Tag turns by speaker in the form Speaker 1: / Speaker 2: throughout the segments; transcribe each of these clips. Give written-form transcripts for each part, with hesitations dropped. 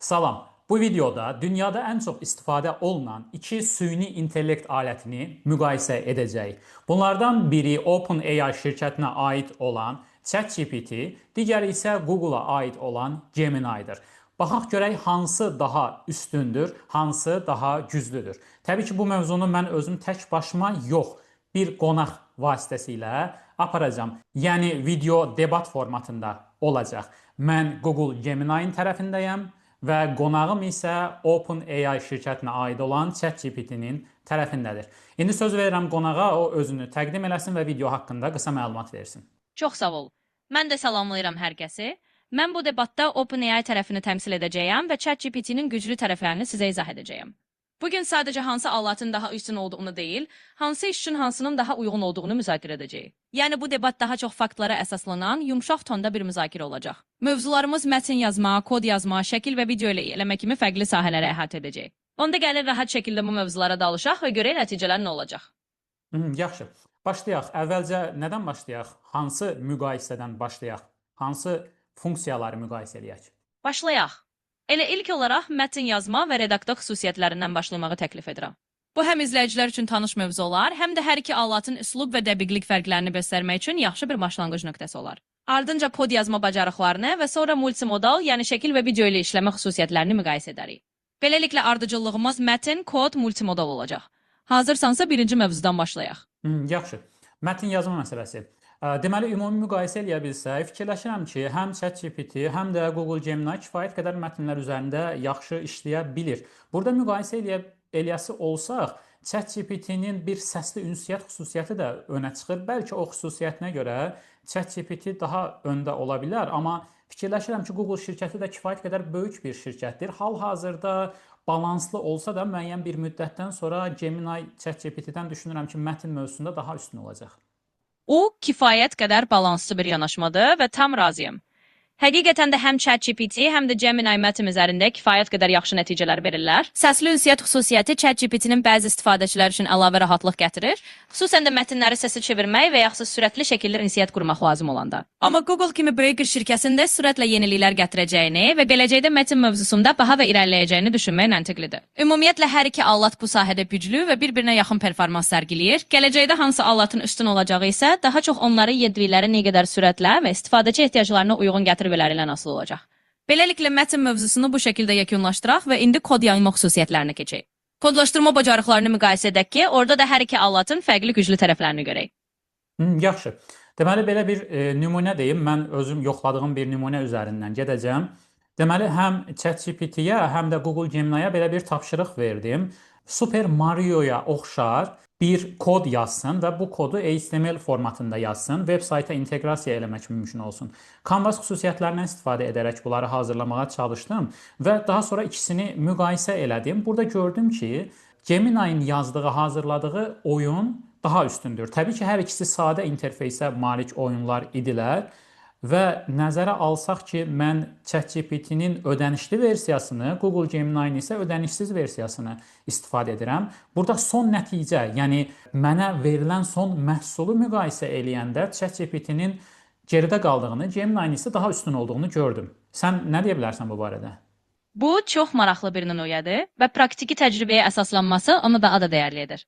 Speaker 1: Salam. Bu videoda dünyada ən çox istifadə olunan iki süni intellekt alətini müqayisə edəcəyik. Bunlardan biri OpenAI şirkətinə aid olan ChatGPT, digəri isə Google-a aid olan Gemini-dir. Baxaq görək hansı daha üstündür, hansı daha güclüdür. Təbii ki, bu mövzunu mən özüm tək başıma yox, bir qonaq vasitəsilə aparacağam. Yəni video debat formatında olacaq. Mən Google Gemini-nin tərəfindəyəm və qonağım isə OpenAI şirkətinə aid olan ChatGPT-nin tərəfindədir. İndi söz verirəm qonağa, o özünü təqdim eləsin və video haqqında qısa məlumat versin.
Speaker 2: Çox sağ ol. Mən də salamlayıram hər kəsi. Mən bu debatda OpenAI tərəfini təmsil edəcəyəm və ChatGPT-nin güclü tərəflərini sizə izah edəcəyəm. Bugün sadəcə hansı alatın daha üstün olduğunu deyil, hansı iş üçün hansının daha uyğun olduğunu müzakirə edəcəyik. Yəni bu debat daha çox faktlara əsaslanan, yumşaq tonda bir müzakirə olacaq. Mövzularımız mətn yazma, kod yazma, şəkil və video ilə eləmə kimi fərqli sahələri əhatə edəcək. Onda gəlin rahat şəkildə bu mövzulara dalışaq və görək nəticələr nə olacaq.
Speaker 1: Yaxşı. Başlayaq. Əvvəlcə nədən başlayaq? Hansı müqayisədən başlayaq? Hansı funksiyaları müqayisə edək?
Speaker 2: Başlayaq. Elə ilk olaraq mətn yazma və redaktor xüsusiyyətlərindən başlamağı təklif edirəm. Bu həm izləyicilər üçün tanış mövzu olar, həm də hər iki alatın üslub və dəqiqlik fərqlərini göstərmək üçün yaxşı bir başlanğıc nöqtəsi olar. Ardınca kod yazma bacarıqlarını və sonra multimodal, yəni şəkil və video ilə işləmə xüsusiyyətlərini müqayisə edərik. Beləliklə ardıcıllığımız mətn, kod, multimodal olacaq. Hazırsansa birinci mövzudan başlayaq.
Speaker 1: Yaxşı. Mətn yazma məsələsi. Deməli, ümumi müqayisə eləyə bilsək, fikirləşirəm ki, həm ChatGPT, həm də Google Gemini kifayət qədər mətnlər üzərində yaxşı işləyə bilir. Burada müqayisə eləyəsi olsaq, ChatGPT-nin bir səsli ünsiyyət xüsusiyyəti də önə çıxır. Bəlkə o xüsusiyyətinə görə ChatGPT daha öndə ola bilər, amma fikirləşirəm ki, Google şirkəti də kifayət qədər böyük bir şirkətdir. Hal-hazırda balanslı olsa da müəyyən bir müddətdən sonra Gemini ChatGPT-dən düşünürəm ki, mətn mövzusunda daha üstün olacaq.
Speaker 2: O, kifayət qədər balanslı bir yanaşmadır və tam razıyam. Həqiqətən də həm ChatGPT, həm də Gemini mətn üzərində kifayət qədər yaxşı nəticələr verirlər. Səsli ünsiyyət xüsusiyyəti ChatGPT-nin bəzi istifadəçilər üçün əlavə rahatlıq gətirir, xüsusən də mətnləri səsi çevirmək və yaxud sürətli şəkildə ünsiyyət qurmaq lazım olanda. Amma Google kimi böyük şirkəsində sürətlə yeniliklər gətirəcəyini və gələcəkdə mətn mövzusunda baha və irəliləyəcəyini düşünmək məntiqlidir. Ümumiyyətlə hər iki alat bu sahədə güclü və bir-birinə yaxın performans sərgiləyir. Gələcəkdə hansı alatın üstün olacağı isə daha çox onları yedriləri nə qədər sürətlə və istifadəçi ehtiyaclarına uyğun gətirmələri ilə asılı olacaq. Beləliklə mətn mövzusunu bu şəkildə yekunlaşdıraq və indi kod yayma xüsusiyyətlərini keçək. Kodlaşdırma bacarıqlarını müqayisə edək ki, orada da hər iki alatın fərqli güclü tərəflərini görək.
Speaker 1: Yaxşı. Deməli, belə bir nümunə deyim, mən özüm yoxladığım bir nümunə üzərindən gedəcəm. Deməli, həm ChatGPT-yə, həm də Google Gemini-yə belə bir tapşırıq verdim. Super Mario-ya oxşar bir kod yazsın və bu kodu HTML formatında yazsın, web sayta inteqrasiya eləmək mümkün olsun. Canvas xüsusiyyətlərindən istifadə edərək bunları hazırlamağa çalışdım və daha sonra ikisini müqayisə elədim. Burada gördüm ki, Gemini-nin yazdığı, hazırladığı oyun daha üstündür. Təbii ki, hər ikisi sadə interfeysə malik oyunlar idilər və nəzərə alsaq ki, mən ChatGPT-nin ödənişli versiyasını, Google Gemini-nin isə ödənişsiz versiyasını istifadə edirəm. Burada son nəticə, yəni mənə verilən son məhsulu müqayisə eləyəndə ChatGPT-nin geridə qaldığını, Gemini-nin isə daha üstün olduğunu gördüm. Sən nə deyə bilərsən bu barədə?
Speaker 2: Bu çox maraqlı bir nümunədir və praktiki təcrübəyə əsaslanması onu daha da dəyərli edir.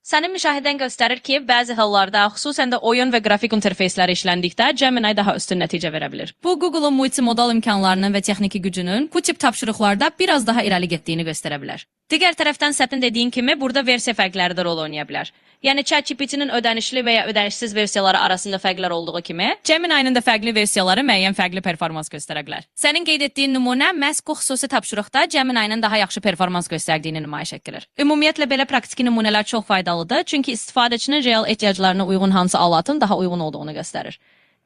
Speaker 2: Sənin müşahidən göstərir ki, bəzi hallarda, xüsusən də oyun və qrafik interfeysləri işləndikdə Gemini daha üstün nəticə verə bilir. Bu, Google-un multimodal imkanlarının və texniki gücünün bu tip tapşırıqlarda biraz daha irəli getdiyini göstərə bilər. Digər tərəfdən sənin dediyin kimi, burada versiya fərqləri də rol oynaya bilər. Yəni ChatGPT-nin ödənişli və ya ödənişsiz versiyaları arasında fərqlər olduğu kimi, Gemini-nin də fərqli versiyaları müəyyən fərqli performans göstərə bilər. Sənin qeyd etdiyin nümunə məhz bu xüsusi tapşırıqda Gemini-nin daha yaxşı performans göstərdiyini nümayiş etdirir. Ümumiyyətlə belə praktiki nümunələr çox faydalıdır, çünki istifadəçinin real ehtiyaclarına uyğun hansı alatın daha uyğun olduğunu göstərir.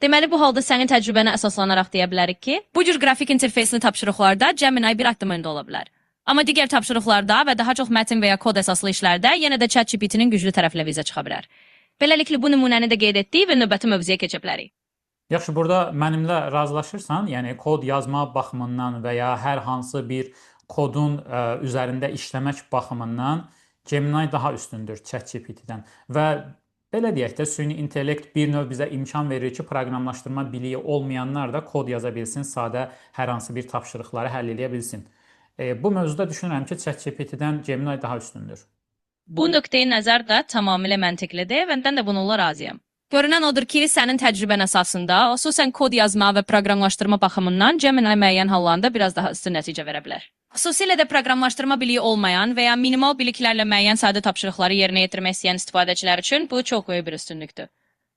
Speaker 2: Deməli, bu halda sənin təcrübənə əsaslanaraq deyə bilərik ki, bu cür qrafik interfeysli tapşırıqlarda Gemini bir addım öndə ola bilər. Amma digər tapşırıqlarda və daha çox mətn və ya kod əsaslı işlərdə yenə də ChatGPT-nin güclü tərəfləri bizə çıxa bilər. Beləliklə, bu nümunəni də qeyd etdik və növbəti mövzuya keçə bilərik.
Speaker 1: Yaxşı, burada mənimlə razılaşırsan, yəni kod yazma baxımından və ya hər hansı bir kodun üzərində işləmək baxımından Gemini daha üstündür ChatGPT-dən və belə deyək də, süni intellekt bir növ bizə imkan verir ki, proqramlaşdırma biliyi olmayanlar da kod yaza bilsin, sadə hər hansı bir tapşırıqları həll edə bilsin. Bu mövzuda düşünürəm ki, ChatGPT-dən Gemini daha üstündür.
Speaker 2: Bu nöqteyi nəzər də tamamilə məntiqlidir və mən də bununla razıyam. Görünən odur ki, sənin təcrübən əsasında, xüsusən kod yazma və proqramlaşdırma baxımından Gemini müəyyən hallarda biraz daha üstün nəticə verə bilər. Xüsusilə də proqramlaşdırma biliyi olmayan və ya minimal biliklərlə müəyyən sadə tapşırıqları yerinə yetirmək istəyən istifadəçilər üçün bu çox böyük bir üstünlükdür.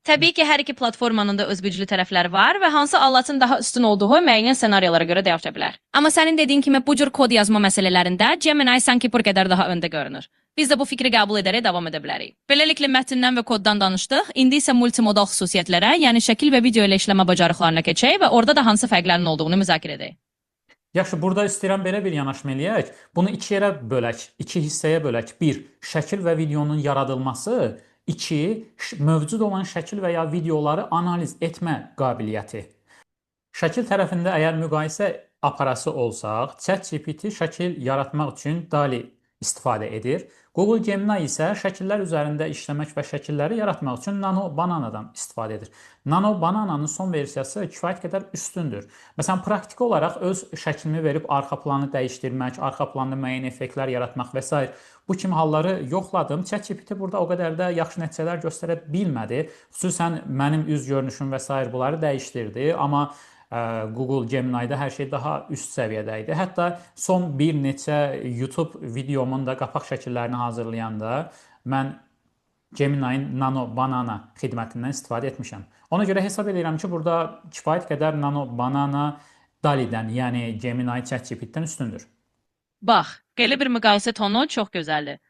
Speaker 2: Təbii ki, hər iki platformanın da öz güclü tərəfləri var və hansı alətin daha üstün olduğu müəyyən ssenariyalara görə dəyişə bilər. Amma sənin dediyin kimi bu cür kod yazma məsələlərində Gemini sanki bir qədər daha öndə görünür. Biz də bu fikri qəbul edərək davam edə bilərik. Beləliklə mətndən və koddan danışdıq. İndi isə multimodal xüsusiyyətlərə, yəni şəkil və video ilə işləmə bacarıqlarına keçək və orada da hansı fərqlərin olduğunu müzakirə edək.
Speaker 1: Yaxşı, burada istəyirəm belə bir yanaşma eləyək. Bunu iki yerə bölək, iki hissəyə bölək. Bir, şəkil və videonun yaradılması. İki, mövcud olan şəkil və ya videoları analiz etmə qabiliyyəti. Şəkil tərəfində əgər müqayisə aparası olsaq, ChatGPT şəkil yaratmaq üçün DALL-E istifadə edir. Google Gemini isə şəkillər üzərində işləmək və şəkilləri yaratmaq üçün Nano Bananadan istifadə edir. Nano Banananın son versiyası kifayət qədər üstündür. Məsələn, praktiki olaraq öz şəklimi verib arxa planı dəyişdirmək, arxa planda müəyyən effektlər yaratmaq və s. bu kimi halları yoxladım. ChatGPT burada o qədər də yaxşı nəticələr göstərə bilmədi. Xüsusən mənim üz görünüşüm və s. bunları dəyişdirdi, amma Google Gemini-də hər şey daha üst səviyyədə idi. Hətta son bir neçə YouTube videomun da qapaq şəkillərini hazırlayanda mən Gemini-nin Nano Banana xidmətindən istifadə etmişəm. Ona görə hesab edirəm ki, burada kifayət qədər Nano Banana DALL-E-dən, yəni Gemini ChatGPT-dən üstündür.
Speaker 2: Bax, belə bir müqayisə tonu çox gözəldir.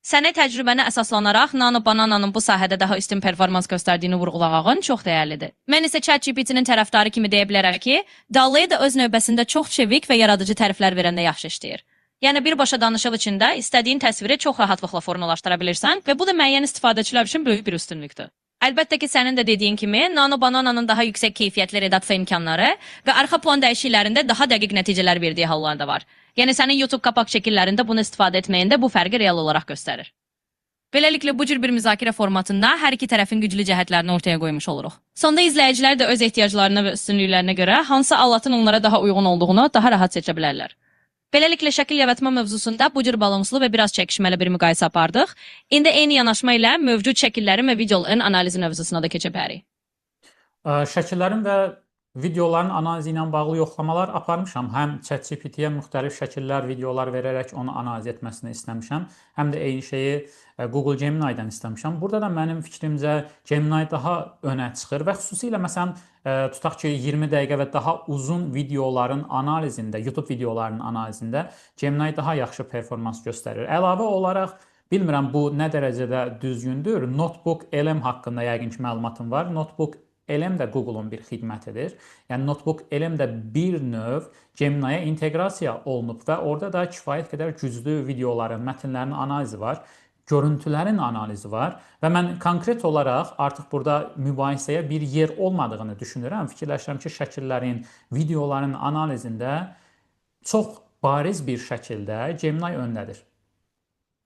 Speaker 2: Sənə təcrübənə əsaslanaraq Nano Banana'nın bu sahədə daha üstün performans göstərdiyini vurğulamağın çox dəyərlidir. Mən isə ChatGPT-nin tərəfdarı kimi deyə bilərəm ki, DALL-E də öz növbəsində çox çevik və yaradıcı təriflər verəndə yaxşı işləyir. Yəni birbaşa danışıq içində istədiyin təsviri çox rahatlıqla formalaşdıra bilirsən və bu da müəyyən istifadəçilər üçün böyük bir üstünlükdür. Əlbəttə ki, sənin də dediyin kimi, Nano Banana'nın daha yüksək keyfiyyətli redaksiya imkanları və arxa plan dəyişiklərində daha dəqiq nəticələr verdiyi hallar da var. Yəni sənin YouTube qapaq şəkillərində bunu istifadə etməyində bu fərqi real olaraq göstərir. Beləliklə bu cür bir müzakirə formatında hər iki tərəfin güclü cəhətlərini ortaya qoymuş oluruq. Sonda izləyicilər də öz ehtiyaclarına və üstünlüklərinə görə hansı alatın onlara daha uyğun olduğunu daha rahat seçə bilərlər. Beləliklə şəkil yaratma mövzusunda bu cür balanslı və biraz çəkişməli bir müqayisə apardıq. İndi eyni yanaşma ilə mövcud şəkillərin və videoların analizi mövzusuna da keçə bilərik.
Speaker 1: Şəkillərin və videoların analizi ilə bağlı yoxlamalar aparmışam. Həm ChatGPT-yə müxtəlif şəkillər, videolar verərək onu analiz etməsini istəmişəm. Həm də eyni şeyi Google Gemini-dən istəmişəm. Burada da mənim fikrimcə Gemini daha önə çıxır və xüsusilə məsələn tutaq ki 20 dəqiqə və daha uzun videoların analizində, YouTube videolarının analizində Gemini daha yaxşı performans göstərir. Əlavə olaraq bilmirəm bu nə dərəcədə düzgündür. Notebook LM haqqında yəqin ki məlumatım var. Notebook LM də Google-un bir xidmətidir. Yəni Notebook LM də bir növ Gemini-yə inteqrasiya olunub və orada da kifayət qədər güclü videoların, mətnlərin analizi var, görüntülərin analizi var və mən konkret olaraq artıq burada mübahisəyə bir yer olmadığını düşünürəm. Fikirləşirəm ki, şəkillərin, videoların analizində çox bariz bir şəkildə Gemini öndədir.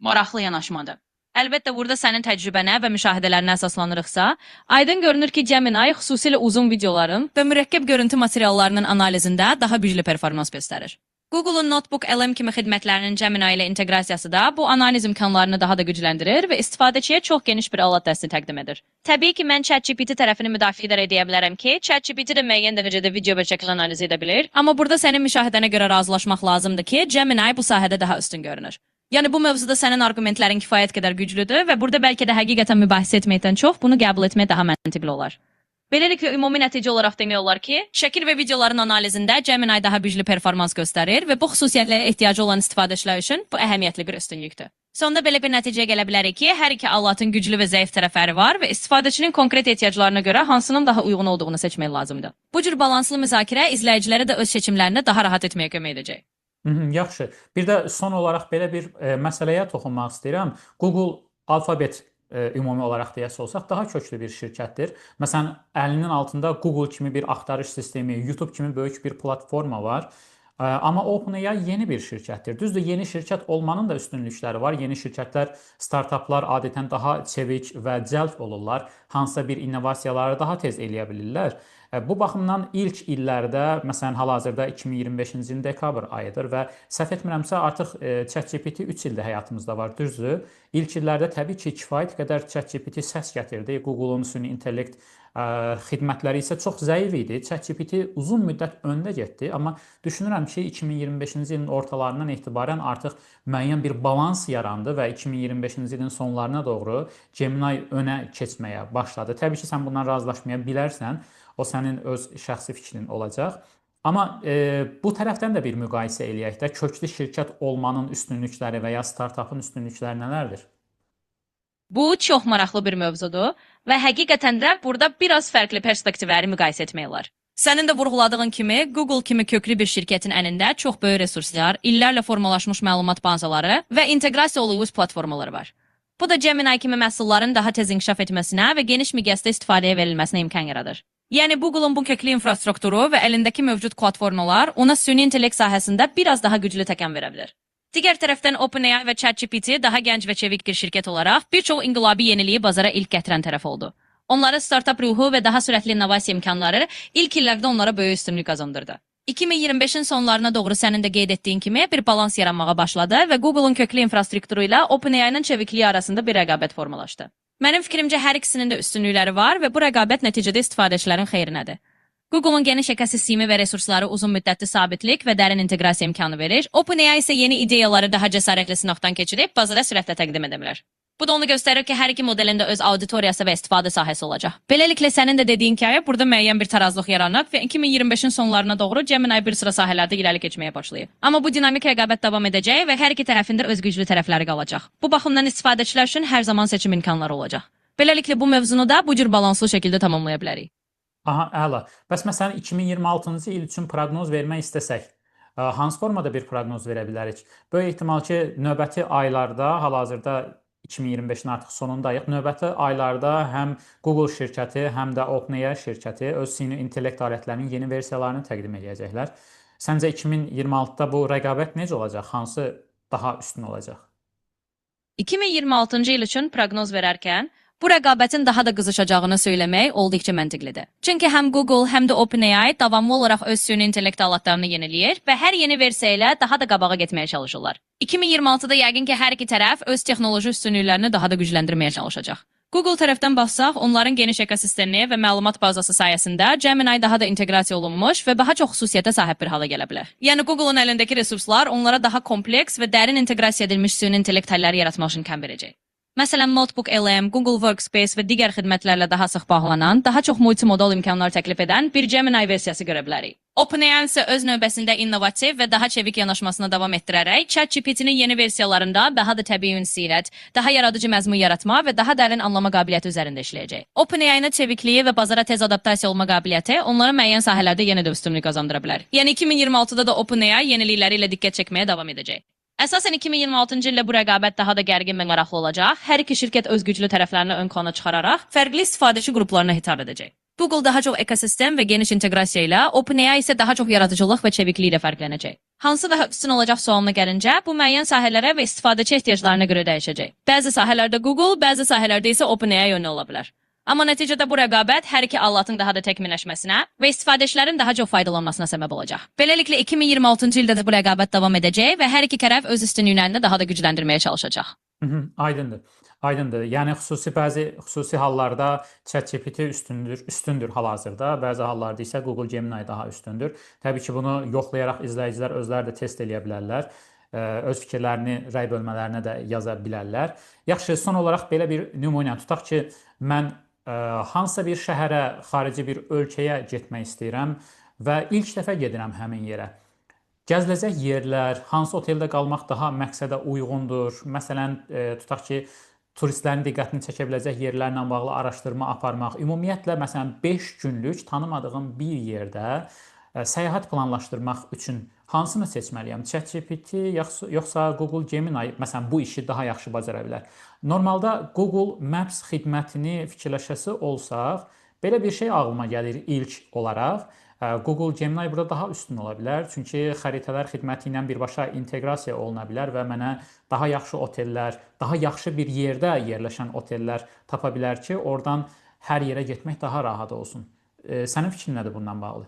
Speaker 2: Maraqlı yanaşmadır. Əlbəttə burada sənin təcrübənə və müşahidələrinə əsaslanırıqsa, aydın görünür ki, Gemini xüsusilə uzun videoların və mürəkkəb görüntü materiallarının analizində daha güclü performans göstərir. Google'un Notebook LM kimi xidmətlərinin Gemini ilə inteqrasiyası da bu analiz imkanlarını daha da gücləndirir və istifadəçiyə çox geniş bir alat dəsti təqdim edir. Təbii ki, mən ChatGPT tərəfini müdafiə edərək deyə bilərəm ki, ChatGPT də müəyyən dərəcədə video və şəkil analizi edə bilir, amma burada sənin müşahidənə görə razılaşmaq lazımdır ki, Gemini bu sahədə daha üstün görünür. Yəni bu mövzuda sənin arqumentlərin kifayət qədər güclüdür və burada bəlkə də həqiqətən mübahisə etməkdən çox bunu qəbul etmək daha məntiqli olar. Beləliklə ümumi nəticə olaraq demək olar ki, şəkil və videoların analizində Gemini daha güclü performans göstərir və bu xüsusiyyətlərə ehtiyacı olan istifadəçilər üçün bu əhəmiyyətli bir üstünlükdür. Sonda belə bir nəticəyə gələ bilərik ki, hər iki alatın güclü və zəif tərəfləri var və istifadəçinin konkret ehtiyaclarına görə hansının daha uyğun olduğunu seçmək lazımdır. Bu cür balanslı müzakirə izləyicilərə də öz seçimlərini daha rahat etməyə kömək edəcək.
Speaker 1: Yaxşı. Bir də son olaraq belə bir məsələyə toxunmaq istəyirəm. Google Alphabet ümumi olaraq deyəsə olsaq daha köklü bir şirkətdir. Məsələn, əlinin altında Google kimi bir axtarış sistemi, YouTube kimi böyük bir platforma var. Amma OpenAI yeni bir şirkətdir. Düzdür, yeni şirkət olmanın da üstünlükləri var. Yeni şirkətlər, startaplar adətən daha çevik və cəld olurlar. Hansısa bir innovasiyaları daha tez eləyə bilirlər. Bu baxımdan ilk illərdə, məsələn, hal-hazırda 2025-ci ilin dekabr ayıdır və səhv etmirəmsə artıq ChatGPT 3 ildir həyatımızda var, düzdür? İlk illərdə təbii ki, kifayət qədər ChatGPT səs gətirdi. Google-un süni intellekt xidmətləri isə çox zəif idi. ChatGPT uzun müddət öndə getdi, amma düşünürəm ki, 2025-ci ilin ortalarından etibarən artıq müəyyən bir balans yarandı və 2025-ci ilin sonlarına doğru Gemini önə keçməyə başladı. Təbii ki, sən bundan razılaşmaya bilərsən, o sənin öz şəxsi fikrin olacaq. Amma bu tərəfdən də bir müqayisə eləyək də, köklü şirkət olmanın üstünlükləri və ya startupın üstünlükləri nələrdir?
Speaker 2: Bu çox maraqlı bir mövzudur və həqiqətən də burada biraz fərqli perspektivləri müqayisə etmək olar. Sənin də vurğuladığın kimi, Google kimi köklü bir şirkətin əlində çox böyük resurslar, illərlə formalaşmış məlumat bazaları və inteqrasiya olunmuş platformaları var. Bu da Gemini kimi məhsulların daha tez inkişaf etməsinə və geniş miqyasda istifadəyə verilməsinə imkan yaradır. Yəni Google'un bu köklü infrastrukturu və əlindəki mövcud platformalar ona süni intellekt sahəsində biraz daha güclü təkan verə bilər. Digər tərəfdən OpenAI və ChatGPT daha gənc və çevik bir şirkət olaraq bir çox inqilabi yeniliyi bazara ilk gətirən tərəf oldu. Onların startup ruhu və daha sürətli innovasiya imkanları ilk illərdə onlara böyük üstünlük qazandırdı. 2025-in sonlarına doğru sənin də qeyd etdiyin kimi bir balans yaranmağa başladı və Google'un köklü infrastrukturu ilə OpenAI-nin çevikliyi arasında bir rəqabət formalaşdı. Mənim fikrimcə hər ikisinin də üstünlükləri var və bu rəqabət nəticədə istifadəçilərin xeyrinədir. Google'un geniş ekosistemi və resursları uzun müddətli sabitlik və dərin inteqrasiya imkanı verir. OpenAI isə yeni ideyaları daha cəsarətli sınaqdan keçirib bazara sürətlə təqdim edə bilər. Bu da onu göstərir ki, hər iki modelin də öz auditoriyası və istifadə sahəsi olacaq. Beləliklə sənin də dediyin kimi, burada müəyyən bir tarazlıq yaranıb və 2025-in sonlarına doğru Gemini bir sıra sahələrdə irəli keçməyə başlayıb. Amma bu dinamik rəqabət davam edəcək və hər iki tərəfində öz güclü tərəfləri qalacaq. Bu baxımdan istifadəçilər üçün hər zaman seçim imkanları olacaq. Beləliklə bu mövzunu da bu cür balanslı şəkildə tamamlaya bilərik.
Speaker 1: Aha, əla. Bəs məsələn 2026-cı il üçün proqnoz vermək istəsək, hansı formada bir proqnoz verə bilərik? Böyük ehtimal ki, növbəti aylarda, hal-hazırda 2025-in artıq sonundayıq. Növbəti aylarda həm Google şirkəti, həm də OpenAI şirkəti öz süni intellekt alətlərinin yeni versiyalarını təqdim edəcəklər. Səncə 2026-da bu rəqabət necə olacaq? Hansı daha üstün olacaq?
Speaker 2: 2026-cı il üçün proqnoz verərkən bu rəqabətin daha da qızışacağını söyləmək olduqca məntiqlidir. Çünki həm Google, həm də OpenAI davamlı olaraq öz süni intellekt alətlərini yeniləyir və hər yeni versiya ilə daha da qabağa getməyə çalışırlar. 2026-da yəqin ki, hər iki tərəf öz texnoloji üstünlüklərini daha da gücləndirməyə çalışacaq. Google tərəfdən baxsaq, onların geniş ekosistemi və məlumat bazası sayəsində Gemini daha da inteqrasiya olunmuş və daha çox xüsusiyyətə sahib bir hala gələ bilər. Yəni Google'un əlindəki resurslar onlara daha kompleks və dərin inteqrasiya edilmiş süni intellekt həlləri yaratmaq üçün imkan verəcək. Məsələn, Notebook LM, Google Workspace və digər xidmətlərlə daha sıx bağlanan, daha çox multimodal imkanlar təklif edən bir Gemini versiyası görə bilərik. OpenAI isə öz növbəsində innovativ və daha çevik yanaşmasını davam etdirərək ChatGPT-nin yeni versiyalarında daha da təbii ünsiyyət, daha yaradıcı məzmun yaratma və daha dərin anlama qabiliyyəti üzərində işləyəcək. OpenAI-nin çevikliyi və bazara tez adaptasiya olma qabiliyyəti onlara müəyyən sahələrdə yenə də üstünlük qazandıra bilər. Yəni 2026-da da OpenAI yenilikləri ilə diqqət çəkməyə davam edəcək. Əsasən 2026-cı ildə bu rəqabət daha da gərgin və maraqlı olacaq. Hər iki şirkət öz güclü tərəflərini ön plana çıxararaq fərqli istifadəçi qruplarına hitap edəcək. Google daha çox ekosistem və geniş inteqrasiya ilə, OpenAI isə daha çox yaradıcılıq və çeviklik ilə fərqlənəcək. Hansı daha üstün olacaq sualına gəlincə, bu müəyyən sahələrə və istifadəçi ehtiyaclarına görə dəyişəcək. Bəzi sahələrdə Google, bəzi sahələrdə isə OpenAI yönlü ola bilər. Amma nəticədə bu rəqabət hər iki alətin daha da təkmilləşməsinə və istifadəçilərin daha çox faydalanmasına səbəb olacaq. Beləliklə 2026-cı ildə də bu rəqabət davam edəcək və hər iki tərəf öz üstünlüklərini daha da gücləndirməyə çalışacaq.
Speaker 1: Aydındır. Aydındır. Yəni xüsusi hallarda ChatGPT üstündür hal-hazırda, bəzi hallarda isə Google Gemini daha üstündür. Təbii ki, bunu yoxlayaraq izləyicilər özləri də test eləyə bilərlər. Öz fikirlərini rəy bölmələrinə də yaza bilərlər. Yaxşı, son olaraq belə bir nümunə tutaq ki, mən hansısa bir şəhərə, xarici bir ölkəyə getmək istəyirəm və ilk dəfə gedirəm həmin yerə. Gəziləcək yerlər, hansı oteldə qalmaq daha məqsədə uyğundur? Məsələn, tutaq ki, turistlərin diqqətini çəkə biləcək yerlərlə bağlı araşdırma aparmaq. Ümumiyyətlə, məsələn, 5 günlük tanımadığım bir yerdə səyahət planlaşdırmaq üçün hansını seçməliyəm? ChatGPT yoxsa Google Gemini məsələn bu işi daha yaxşı bacara bilər. Normalda Google Maps xidmətini fikirləşəsi olsaq, belə bir şey ağlıma gəlir ilk olaraq. Google Gemini burada daha üstün ola bilər. Çünki xəritələr xidməti ilə birbaşa inteqrasiya oluna bilər və mənə daha yaxşı otellər, daha yaxşı bir yerdə yerləşən otellər tapa bilər ki, oradan hər yerə getmək daha rahat olsun. Sənin fikrin nədir bundan bağlı?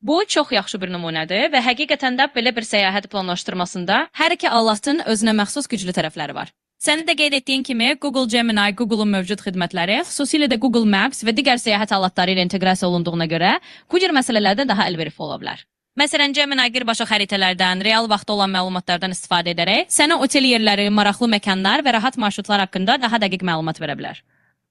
Speaker 2: Bu çox yaxşı bir nümunədir və həqiqətən də belə bir səyahət planlaşdırmasında hər iki alatın özünə məxsus güclü tərəfləri var. Sənin də qeyd etdiyin kimi Google Gemini, Google'un mövcud xidmətləri, xüsusilə də Google Maps və digər səyahət alatları ilə inteqrasiya olunduğuna görə bu cür məsələlərdə daha əlverişli ola bilər. Məsələn, Gemini birbaşa xəritələrdən, real vaxtda olan məlumatlardan istifadə edərək sənə otel yerləri, maraqlı məkanlar və rahat marşrutlar haqqında daha dəqiq məlumat verə bilər.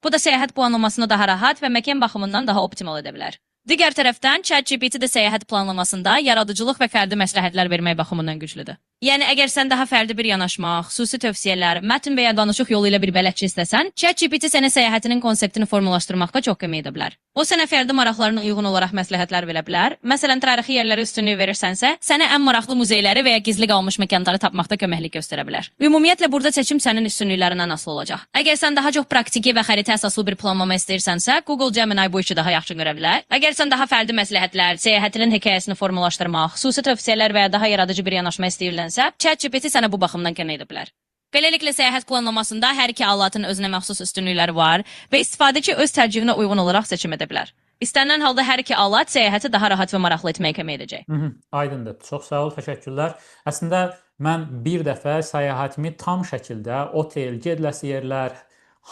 Speaker 2: Bu da səyahət planlamasını daha rahat və məkan baxımından daha optimal edə bilər. Digər tərəfdən, ChatGPT də səyahət planlamasında yaradıcılıq və fərdi məsləhətlər vermək baxımından güclüdür. Yəni, əgər sən daha fərdi bir yanaşma, xüsusi tövsiyələr, mətn və ya danışıq yolu ilə bir bələdçi istəsən, ChatGPT sənə səyahətinin konseptini formalaşdırmaqda çox kömək edə bilər. O sənə fərdi maraqlarına uyğun olaraq məsləhətlər verə bilər. Məsələn, tarixi yerlərə üstünlük verirsənsə, sənə ən maraqlı muzeyləri və ya gizli qalmış məkanları tapmaqda köməklik göstərə bilər. Ümumiyyətlə, burada seçim sənin üstünlüklərindən asılı olacaq. Əgər sən daha çox praktiki və xəritə əsaslı bir planlama istəyirsənsə, Google Gemini bu işi daha yaxşı görə bilər. Əgər sən daha fərdi məsləhətlər, səyahətinin hekayəsini formalaşdırmaq, xüsusi tövsiyələr və ya daha yaradıcı bir yanaşma istəyirsənsə, ChatGPT sənə bu baxımdan kömək edə bilər. Beləliklə, səyahət planlamasında hər iki alatın özünə məxsus üstünlükləri var və istifadəçi öz tərcihinə uyğun olaraq seçim edə bilər. İstənilən halda hər iki alat səyahəti daha rahat və maraqlı etməyə kömək edəcək.
Speaker 1: Aydındır. Çox sağ ol, təşəkkürlər. Əslində mən bir dəfə səyahətimi tam şəkildə otel, gediləsi yerlər,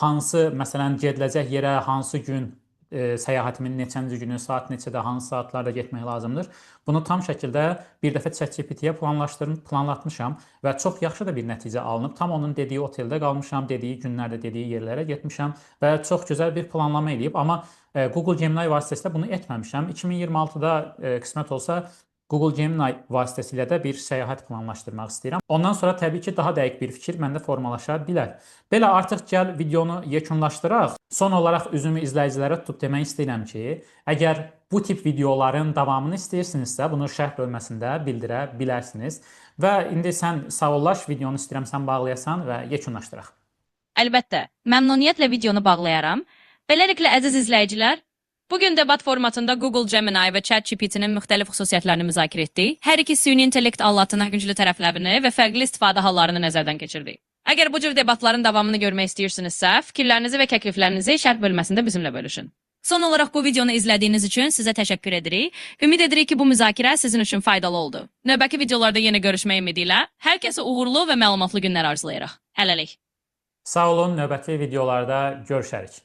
Speaker 1: hansı məsələn gediləcək yerə hansı gün səyahətimin neçənci günü, saat neçədə, hansı saatlarda getmək lazımdır. Bunu tam şəkildə bir dəfə ChatGPT-yə planlatmışam və çox yaxşı da bir nəticə alınıb. Tam onun dediyi oteldə qalmışam, dediyi günlərdə, dediyi yerlərə getmişəm və çox gözəl bir planlama eləyib. Amma Google Gemini vasitəsilə bunu etməmişəm. 2026-da qismət olsa Google Gemini vasitəsilə də bir səyahət planlaşdırmaq istəyirəm. Ondan sonra təbii ki, daha dəqiq bir fikir məndə formalaşa bilər. Belə artıq gəl videonu yekunlaşdıraq. Son olaraq üzümü izləyicilərə tutub demək istəyirəm ki, əgər bu tip videoların davamını istəyirsinizsə, bunu şərh bölməsində bildirə bilərsiniz. Və indi sən sağollaş, videonu istəyirəm sən bağlayasan və yekunlaşdıraq.
Speaker 2: Əlbəttə, məmnuniyyətlə videonu bağlayaram. Beləliklə, əziz izləyicilər, bugün debat formatında Google Gemini və ChatGPT-nin müxtəlif xüsusiyyətlərini müzakirə etdik. Hər iki süni intellekt alatının güclü tərəflərini və fərqli istifadə hallarını nəzərdən keçirdik. Əgər bu cür debatların davamını görmək istəyirsinizsə, fikirlərinizi və təkliflərinizi şərh bölməsində bizimlə bölüşün. Son olaraq bu videonu izlədiyiniz üçün sizə təşəkkür edirik. Ümid edirik ki, bu müzakirə sizin üçün faydalı oldu. Növbəki videolarda yenə görüşmək ümidi ilə hər kəsə uğurlu və məlumatlı günlər arzulayırıq. Hələlik.
Speaker 1: Sağ olun, növbəti videolarda görüşərik.